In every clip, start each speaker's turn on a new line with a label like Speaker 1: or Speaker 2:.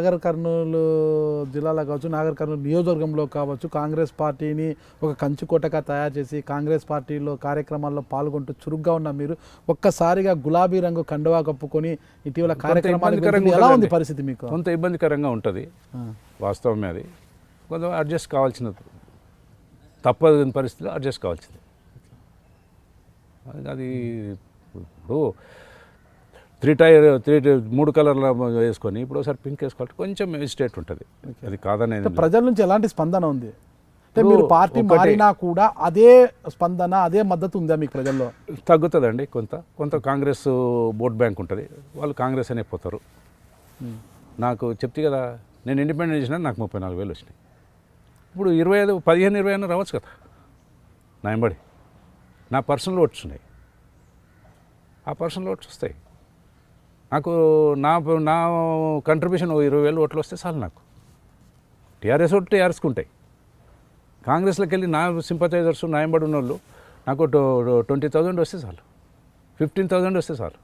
Speaker 1: నాగర్ కర్నూలు జిల్లాలో కావచ్చు, నాగర్ కర్నూలు నియోజకవర్గంలో కావచ్చు, కాంగ్రెస్ పార్టీని ఒక కంచుకోటగా తయారు చేసి కాంగ్రెస్ పార్టీలో కార్యక్రమాల్లో పాల్గొంటూ చురుగ్గా ఉన్న మీరు ఒక్కసారిగా గులాబీ రంగు కండువా కప్పుకొని ఇటీవల కార్యక్రమాలు ఎలా ఉంది పరిస్థితి? మీకు
Speaker 2: కొంత ఇబ్బందికరంగా ఉంటుంది, వాస్తవమే. అది కొంత అడ్జస్ట్ కావాల్సినది, తప్పని పరిస్థితిలో అడ్జస్ట్ కావాల్సింది. అది ఇప్పుడు మూడు కలర్ల వేసుకొని ఇప్పుడు ఒకసారి పింక్ వేసుకోవాలి, కొంచెం ఎజిటేట్ ఉంటుంది. అది కాదనేది.
Speaker 1: ప్రజల నుంచి ఎలాంటి స్పందన ఉంది? అంటే మీరు పార్టీ మారినా కూడా అదే స్పందన, అదే మద్దతు ఉందా మీకు ప్రజల్లో?
Speaker 2: తగ్గుతుందండి. కొంత కాంగ్రెస్ ఓట్ బ్యాంక్ ఉంటుంది, వాళ్ళు కాంగ్రెస్ అనే పోతారు. నాకు చెప్తే కదా, నేను ఇండిపెండెంట్ చేసినా నాకు 34,000 వచ్చినాయి. ఇప్పుడు 15-20 రావచ్చు కదా నా ఎంబడి. నా పర్సనల్ ఓట్స్ ఉన్నాయి, ఆ పర్సనల్ ఓట్స్ వస్తాయి నాకు. నా కంట్రిబ్యూషన్ 20,000 ఓట్లు వస్తే చాలు నాకు. టీఆర్ఎస్ ఓట్లు టీఆర్ఎస్కి ఉంటాయి. కాంగ్రెస్లోకి వెళ్ళి నా సింపథైజర్స్, నా ఎంబడి ఉన్న వాళ్ళు నాకు 20,000 వస్తే చాలు, 15,000 వస్తే చాలు.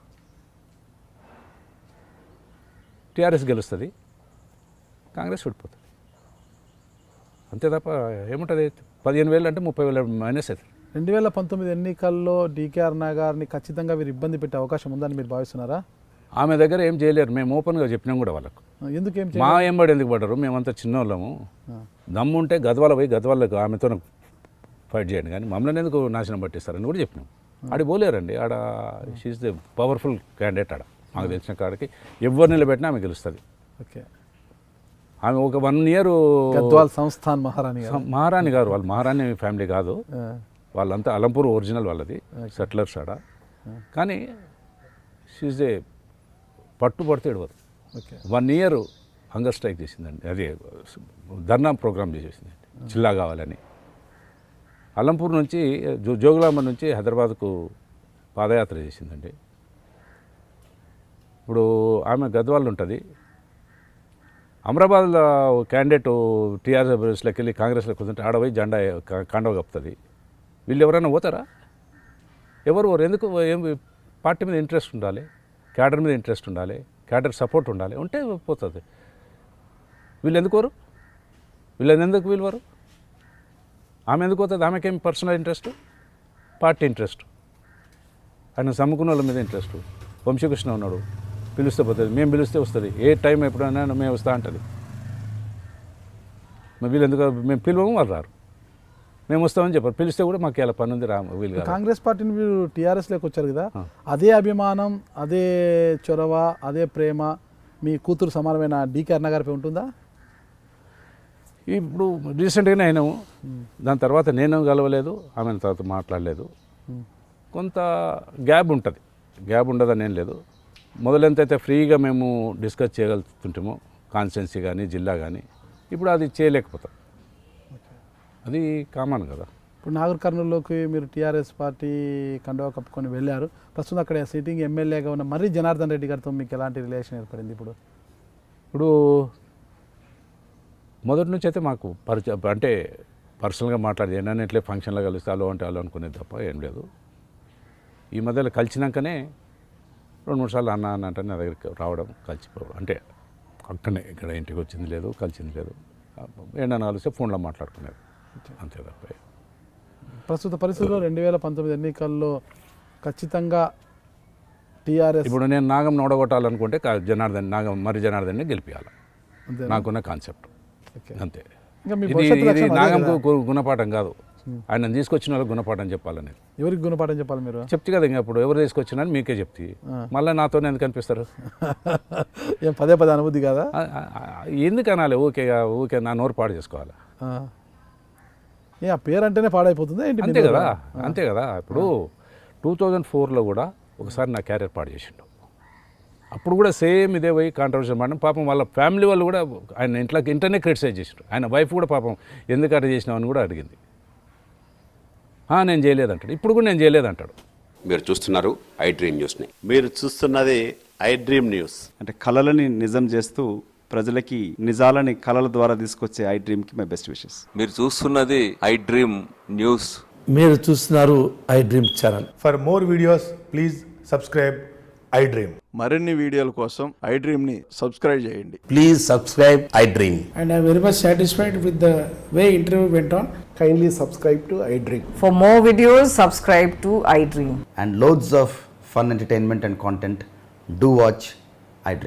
Speaker 2: టీఆర్ఎస్ గెలుస్తుంది, కాంగ్రెస్ ఓడిపోతుంది. అంతే తప్ప ఏముంటుంది. 15,000 అంటే 30,000 మైనస్ అవుతుంది.
Speaker 1: 2019 ఎన్నికల్లో డీకే అరుణ గారిని ఖచ్చితంగా మీరు ఇబ్బంది పెట్టే అవకాశం ఉందని మీరు భావిస్తున్నారా?
Speaker 2: ఆమె దగ్గర ఏం చేయలేరు. మేము ఓపెన్గా చెప్పినాం కూడా వాళ్ళకు.
Speaker 1: ఎందుకేం
Speaker 2: మా ఎంబడి ఎందుకు పడ్డారు? మేమంతా చిన్నోళ్ళము. దమ్ము ఉంటే గద్వాల పోయి గద్వాలకు ఆమెతో ఫైట్ చేయండి, కానీ మమ్మల్ని ఎందుకు నాశనం పట్టిస్తారని కూడా చెప్పినాం. ఆడ పోలేరండి. ఆడ షీఈస్ ది పవర్ఫుల్ క్యాండిడేట్. ఆడ మాకు తెలిసిన కాడికి ఎవరు నిలబెట్టినా ఆమె గెలుస్తుంది.
Speaker 1: ఓకే. ఆమె
Speaker 2: ఒక 1 year
Speaker 1: గద్వాల్ సంస్థాన్
Speaker 2: మహారాణి గారు, వాళ్ళు మహారాణి ఫ్యామిలీ కాదు, వాళ్ళంతా అలంపూర్ ఒరిజినల్ వాళ్ళది, సెటిలర్స్ ఆడ. కానీ షీఈస్ ఏ పట్టుబడితే ఎడవదు. 1 year హంగర్ స్ట్రైక్ చేసిందండి, అదే ధర్నా ప్రోగ్రామ్ చేసేసిందండి జిల్లా కావాలని. అలంపూర్ నుంచి జోగులాంబ నుంచి హైదరాబాద్కు పాదయాత్ర చేసిందండి. ఇప్పుడు ఆమె గద్వాల్ ఉంటుంది. అమరాబాద్లో క్యాండిడేట్ టీఆర్ఎస్లోకి వెళ్ళి కాంగ్రెస్లోకి వస్తుంటే ఆడపోయి జెండా కాండవ కప్పుతుంది. వీళ్ళు ఎవరైనా పోతారా? ఎవరు ఎందుకు? ఏం పార్టీ మీద ఇంట్రెస్ట్ ఉండాలి, క్యాడర్ మీద ఇంట్రెస్ట్ ఉండాలి, క్యాడర్ సపోర్ట్ ఉండాలి, ఉంటే పోతుంది. వీళ్ళు ఎందుకోరు? వీళ్ళని ఎందుకు వీళ్ళవారు? ఆమె ఎందుకు పోతుంది? ఆమెకేం పర్సనల్ ఇంట్రెస్ట్, పార్టీ ఇంట్రెస్ట్, ఆయన సమ్ముకున్న వాళ్ళ మీద ఇంట్రెస్ట్. వంశీకృష్ణ ఉన్నాడు, పిలిస్తే పోతుంది, మేము పిలిస్తే వస్తుంది, ఏ టైం ఎప్పుడైనా మేము వస్తా అంటుంది. వీళ్ళు ఎందుకు? మేము పిలవము, వాళ్ళు రారు. మేము వస్తామని చెప్పారు, పిలిస్తే కూడా మాకు ఇలా పని ఉంది వీళ్ళు.
Speaker 1: కాంగ్రెస్ పార్టీని మీరు టీఆర్ఎస్లోకి వచ్చారు కదా, అదే అభిమానం, అదే చొరవ, అదే ప్రేమ మీ కూతురు సమానమైన డీకే అరుణ గారిపై ఉంటుందా?
Speaker 2: ఇప్పుడు రీసెంట్గానే అయినాము, దాని తర్వాత నేను కలవలేదు, ఆమె తర్వాత మాట్లాడలేదు. కొంత గ్యాప్ ఉంటుంది. గ్యాప్ ఉండదని ఏం లేదు. మొదలెంతైతే ఫ్రీగా మేము డిస్కస్ చేయగలుగుతుంటామో కాన్స్టిట్యున్సీ కానీ జిల్లా కానీ, ఇప్పుడు అది చేయలేకపోతాం. అది కామన్ కదా.
Speaker 1: ఇప్పుడు నాగర్ కర్నూలులోకి మీరు టీఆర్ఎస్ పార్టీ కండువా కప్పుకొని వెళ్ళారు. ప్రస్తుతం అక్కడ సిట్టింగ్ ఎమ్మెల్యేగా ఉన్న మర్రి జనార్దన్ రెడ్డి గారితో మీకు ఎలాంటి రిలేషన్ ఏర్పడింది?
Speaker 2: ఇప్పుడు మొదటి నుంచి అయితే మాకు పరిచయం, అంటే పర్సనల్గా మాట్లాడి ఏంటంటే ఇట్లే ఫంక్షన్లో కలిస్తే అలో అంటే అలో అనుకునేది తప్ప ఏం లేదు. ఈ మధ్యలో కలిసినాకనే 2-3 సార్లు అన్న అంటే నా దగ్గరికి రావడం, కలిసిపోవడం, అంటే అక్కడనే ఇక్కడ ఇంటికి వచ్చింది లేదు, కలిసింది లేదు. ఏంటన్నా కలిస్తే ఫోన్లో మాట్లాడుకునేది, అంతే తప్ప.
Speaker 1: ప్రస్తుత పరిస్థితుల్లో 2019 ఎన్నికల్లో ఖచ్చితంగా టీఆర్ఎస్,
Speaker 2: ఇప్పుడు నేను నాగం ఓడగొట్టాలనుకుంటే మర్రి జనార్దన్ని గెలిపించాలి, నాకున్న కాన్సెప్ట్ అంతే. ఇది నాగంకు గుణపాఠం కాదు, ఆయన తీసుకొచ్చిన వాళ్ళకి గుణపాఠం చెప్పాలనేది.
Speaker 1: ఎవరికి గుణపాఠం చెప్పాలి? మీరు
Speaker 2: చెప్తే కదా, ఇంకా ఇప్పుడు ఎవరు తీసుకొచ్చినా మీకే చెప్తే మళ్ళీ నాతోనే ఎందుకు అనిపిస్తారు?
Speaker 1: ఏం పదే అనుభూతి కదా,
Speaker 2: ఎందుకు అనాలి? ఊకే నా నోరు పాడు చేసుకోవాలి.
Speaker 1: ఆ పేరు అంటేనే పాడైపోతుంది.
Speaker 2: అంతే కదా, అంతే కదా. ఇప్పుడు 2004లో కూడా ఒకసారి నా క్యారియర్ పాడు చేసిండు. అప్పుడు కూడా సేమ్ ఇదే పోయి కాంట్రవర్షియల్ మాట. పాపం వాళ్ళ ఫ్యామిలీ వాళ్ళు కూడా ఆయన ఇంటనే క్రిటిసైజ్ చేసారు. ఆయన వైఫ్ కూడా పాపం ఎందుకు అట్లా చేసినావు అని కూడా అడిగింది. నేను చేయలేదంటాడు, ఇప్పుడు కూడా నేను చేయలేదంటాడు.
Speaker 3: మీరు చూస్తున్నారు ఐ డ్రీమ్ న్యూస్ని. మీరు చూస్తున్నది ఐ డ్రీమ్ న్యూస్.
Speaker 4: అంటే కళలని నిజం చేస్తూ ప్రజలకి నిజాలని కళల ద్వారా తీసుకొచ్చే ఐ డ్రీమ్కి మై బెస్ట్ విషెస్.
Speaker 5: మీరు చూస్తున్నది ఐ డ్రీమ్ న్యూస్.
Speaker 6: మీరు చూస్తున్నారు I dream channel.
Speaker 7: For more videos please subscribe I dream.
Speaker 6: మరిన్ని వీడియోల కోసం iDreamని సబ్స్క్రైబ్ చేయండి.
Speaker 7: Please subscribe iDream.
Speaker 8: And I'm very much satisfied with the way interview went on.
Speaker 1: Kindly subscribe to iDream.
Speaker 9: For more videos, subscribe to iDream.
Speaker 7: And loads of fun entertainment and content. Do watch iDream.